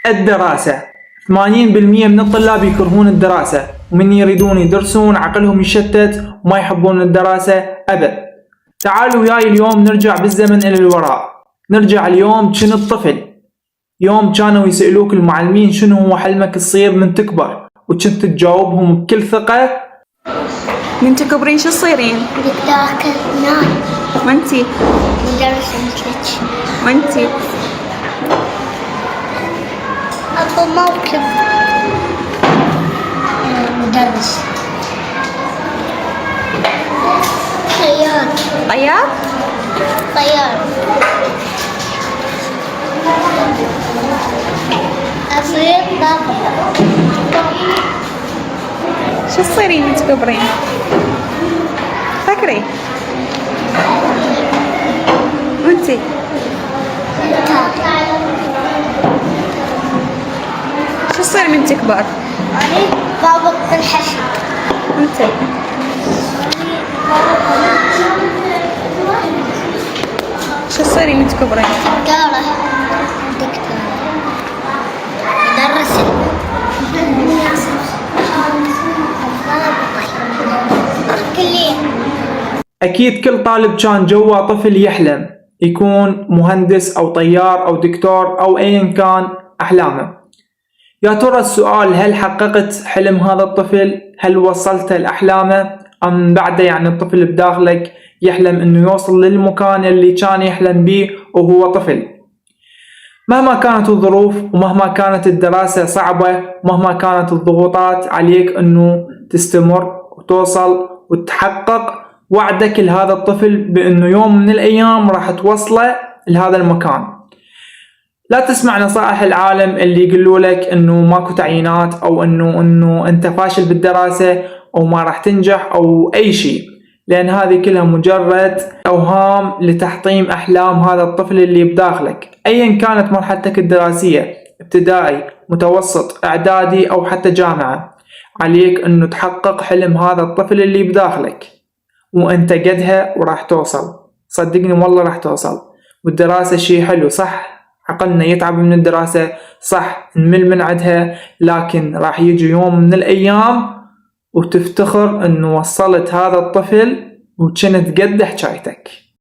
الدراسة. 80% من الطلاب يكرهون الدراسة، ومن يريدون يدرسون عقلهم يشتت وما يحبون الدراسة أبد. تعالوا وياي اليوم نرجع بالزمن إلى الوراء. نرجع اليوم كنت طفل، يوم كانوا يسألوك المعلمين شنو هو حلمك تصير من تكبر، وكنت تجاوبهم بكل ثقة من تكبرين شو تصيرين؟ دكتور ناي. وانتي؟ مدرسة مثلك. وانتي؟ أبو موكب. مدرس. طيار. طيار؟ طيار. أصير طابق. شو تصيرين من تكبرين؟ فكري. وانتي؟ شو تصير من تكبر؟ أنا طابق بالحشد. وانتي؟ شو تصيرين من تكبرين؟ دكتورة. دكتورة. مدرسة. كلية. أكيد كل طالب كان جوا طفل يحلم يكون مهندس أو طيار أو دكتور أو أيا كان أحلامه. يا ترى السؤال، هل حققت حلم هذا الطفل؟ هل وصلت لأحلامه؟ أم بعده يعني الطفل بداخلك يحلم أنه يوصل للمكان اللي كان يحلم به وهو طفل؟ مهما كانت الظروف ومهما كانت الدراسة صعبة ومهما كانت الضغوطات عليك أنه تستمر وتوصل وتحقق وعدك لهذا الطفل بأنه يوم من الأيام راح توصله لهذا المكان. لا تسمع نصائح العالم اللي يقولوا لك أنه ماكو تعيينات أو أنه أنت فاشل بالدراسة أو ما راح تنجح أو أي شيء، لأن هذه كلها مجرد أوهام لتحطيم أحلام هذا الطفل اللي بداخلك. أيا كانت مرحلتك الدراسية، ابتدائي، متوسط، إعدادي أو حتى جامعة، عليك أنه تحقق حلم هذا الطفل اللي بداخلك، وأنت قدها وراح توصل. صدقني والله راح توصل. والدراسة شيء حلو، صح عقلنا يتعب من الدراسة، صح نمل من عدها، لكن راح يجي يوم من الأيام وتفتخر أنه وصلت هذا الطفل وكنت قد حكايتك.